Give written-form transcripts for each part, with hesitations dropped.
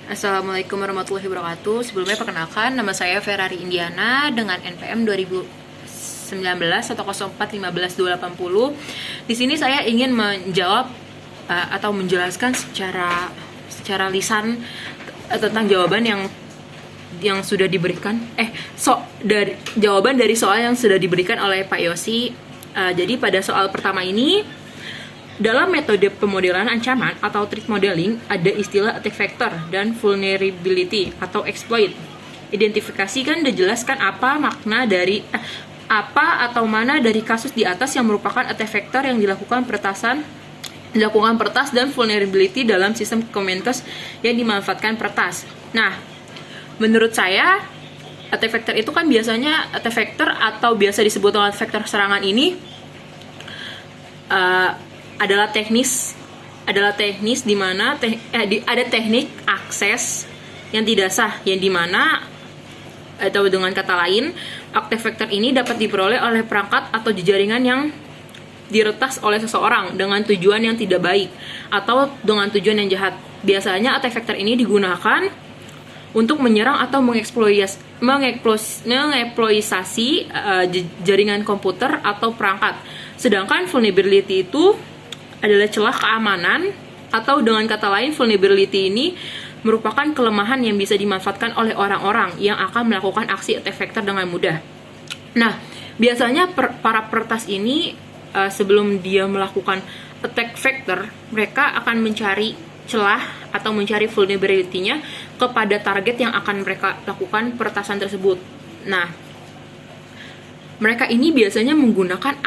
Assalamualaikum warahmatullahi wabarakatuh. Sebelumnya perkenalkan, nama saya Ferrari Indiana dengan NPM 2019 Di sini saya ingin menjawab atau menjelaskan secara lisan tentang jawaban yang sudah diberikan jawaban dari soal yang sudah diberikan oleh Pak Yosi. Jadi pada soal pertama ini, dalam metode pemodelan ancaman atau threat modeling ada istilah attack vector dan vulnerability atau exploit. Identifikasikan dan jelaskan apa makna dari apa atau mana dari kasus di atas yang merupakan attack vector yang dilakukan pertas dan vulnerability dalam sistem Kemenkes yang dimanfaatkan pertas. Nah, menurut saya attack vector itu kan biasanya attack vector atau biasa disebut dengan vektor serangan ini adalah teknis di mana ada teknik akses yang tidak sah, yang dimana atau dengan kata lain attack vector ini dapat diperoleh oleh perangkat atau jaringan yang diretas oleh seseorang dengan tujuan yang tidak baik atau dengan tujuan yang jahat. Biasanya attack vector ini digunakan untuk menyerang atau mengeksploitasi jaringan komputer atau perangkat. Sedangkan vulnerability itu adalah celah keamanan, atau dengan kata lain vulnerability ini merupakan kelemahan yang bisa dimanfaatkan oleh orang-orang yang akan melakukan aksi attack vector dengan mudah. Nah, biasanya para peretas ini sebelum dia melakukan attack vector, mereka akan mencari celah atau mencari vulnerability-nya kepada target yang akan mereka lakukan peretasan tersebut. Nah, mereka ini biasanya menggunakan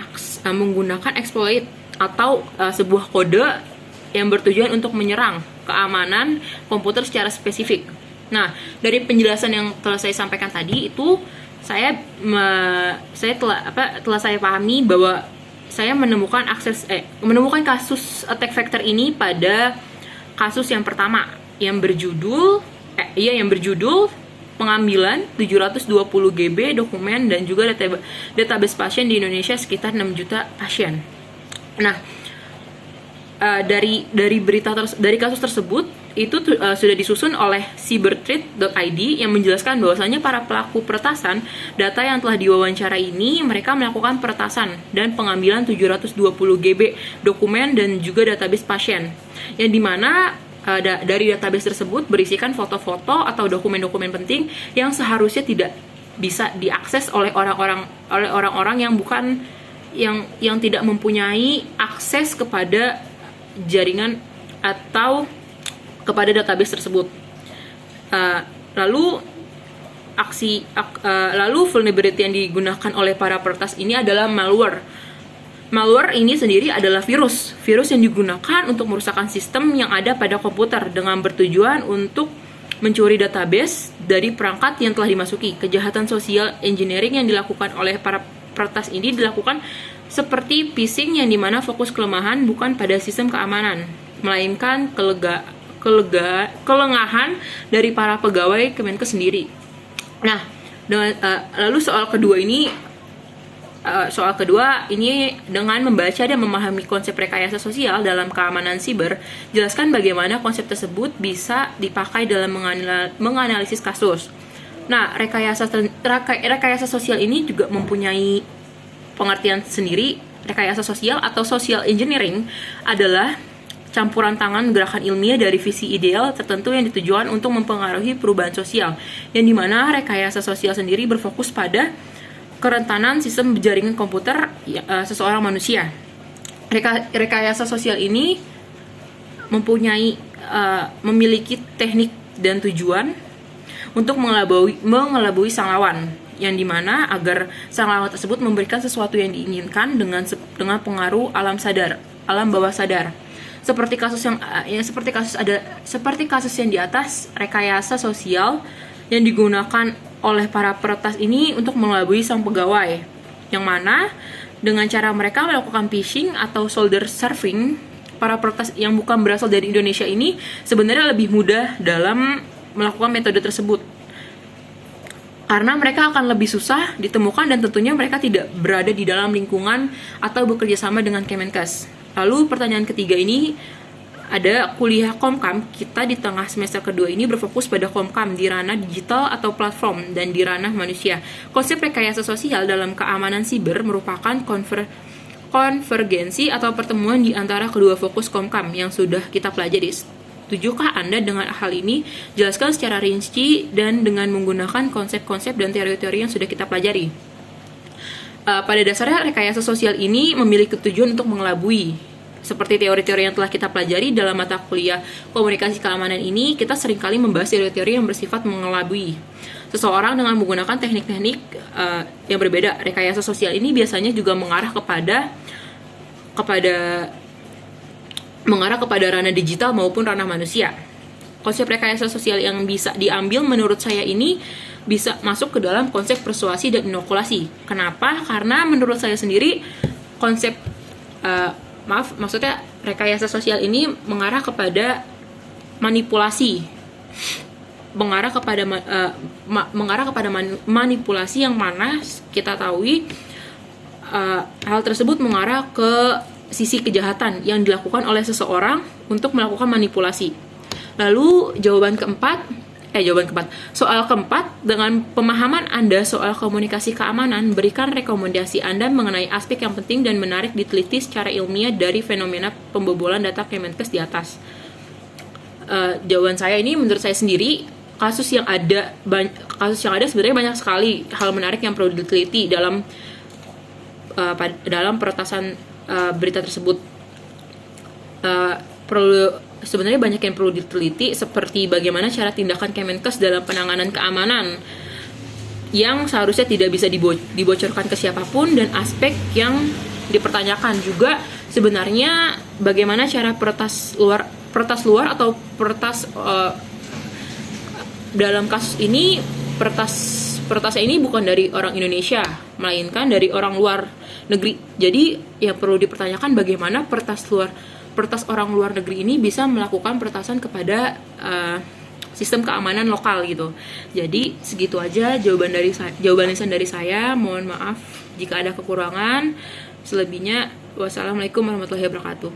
exploit atau sebuah kode yang bertujuan untuk menyerang keamanan komputer secara spesifik. Nah, dari penjelasan yang telah saya sampaikan tadi itu telah saya pahami bahwa saya menemukan kasus attack vector ini pada kasus yang pertama yang berjudul pengambilan 720 GB dokumen dan juga database pasien di Indonesia sekitar 6 juta pasien. Nah, dari kasus tersebut itu sudah disusun oleh cyberthreat.id yang menjelaskan bahwasanya para pelaku peretasan data yang telah diwawancara ini mereka melakukan peretasan dan pengambilan 720 GB dokumen dan juga database pasien, yang dimana dari database tersebut berisikan foto-foto atau dokumen-dokumen penting yang seharusnya tidak bisa diakses oleh orang-orang yang tidak mempunyai akses kepada jaringan atau kepada database tersebut. Lalu vulnerability yang digunakan oleh para peretas ini adalah malware. Malware ini sendiri adalah virus yang digunakan untuk merusakkan sistem yang ada pada komputer dengan bertujuan untuk mencuri database dari perangkat yang telah dimasuki. Kejahatan social engineering yang dilakukan oleh para peretas ini dilakukan seperti phishing, yang dimana fokus kelemahan bukan pada sistem keamanan, melainkan kelengahan dari para pegawai Kemenkes sendiri. Nah, lalu soal kedua ini dengan membaca dan memahami konsep rekayasa sosial dalam keamanan siber, jelaskan bagaimana konsep tersebut bisa dipakai dalam menganalisis kasus. Nah, rekayasa sosial ini juga mempunyai pengertian sendiri. Rekayasa sosial atau social engineering adalah campuran tangan gerakan ilmiah dari visi ideal tertentu yang ditujukan untuk mempengaruhi perubahan sosial, yang dimana rekayasa sosial sendiri berfokus pada kerentanan sistem jaringan komputer seseorang manusia. Rekayasa sosial ini memiliki teknik dan tujuan untuk mengelabui sang lawan, yang dimana agar sang lawan tersebut memberikan sesuatu yang diinginkan dengan pengaruh alam bawah sadar. Seperti kasus yang di atas, rekayasa sosial yang digunakan oleh para peretas ini untuk mengelabui sang pegawai, yang mana dengan cara mereka melakukan phishing atau shoulder surfing, para peretas yang bukan berasal dari Indonesia ini sebenarnya lebih mudah dalam melakukan metode tersebut, karena mereka akan lebih susah ditemukan dan tentunya mereka tidak berada di dalam lingkungan atau bekerja sama dengan Kemenkes. Lalu pertanyaan ketiga ini ada kuliah Komkam, kita di tengah semester kedua ini berfokus pada Komkam di ranah digital atau platform dan di ranah manusia. Konsep rekayasa sosial dalam keamanan siber merupakan konvergensi atau pertemuan di antara kedua fokus Komkam yang sudah kita pelajari. Setujukah Anda dengan hal ini? Jelaskan secara rinci dan dengan menggunakan konsep-konsep dan teori-teori yang sudah kita pelajari. Pada dasarnya, rekayasa sosial ini memiliki tujuan untuk mengelabui. Seperti teori-teori yang telah kita pelajari dalam mata kuliah komunikasi keamanan ini, kita seringkali membahas teori-teori yang bersifat mengelabui seseorang dengan menggunakan teknik-teknik yang berbeda. Rekayasa sosial ini biasanya juga mengarah kepada ranah digital maupun ranah manusia. Konsep rekayasa sosial yang bisa diambil menurut saya ini bisa masuk ke dalam konsep persuasi dan inokulasi. Kenapa? Karena menurut saya sendiri konsep maksudnya rekayasa sosial ini mengarah kepada manipulasi, manipulasi yang mana kita tahu hal tersebut mengarah ke sisi kejahatan yang dilakukan oleh seseorang untuk melakukan manipulasi. Lalu soal keempat, dengan pemahaman Anda soal komunikasi keamanan, berikan rekomendasi Anda mengenai aspek yang penting dan menarik diteliti secara ilmiah dari fenomena pembobolan data Kemenkes di atas. Jawaban saya ini menurut saya sendiri, kasus yang ada sebenarnya banyak sekali hal menarik yang perlu diteliti dalam peretasan berita tersebut. Sebenarnya banyak yang perlu diteliti, seperti bagaimana cara tindakan Kemenkes dalam penanganan keamanan yang seharusnya tidak bisa dibocorkan ke siapapun, dan aspek yang dipertanyakan juga sebenarnya bagaimana cara peretas luar atau peretas dalam kasus ini peretasnya ini bukan dari orang Indonesia, melainkan dari orang luar negeri. Jadi yang perlu dipertanyakan bagaimana peretas orang luar negeri ini bisa melakukan peretasan kepada sistem keamanan lokal gitu. Jadi segitu aja jawaban lisan dari saya. Mohon maaf jika ada kekurangan. Selebihnya, wassalamualaikum warahmatullahi wabarakatuh.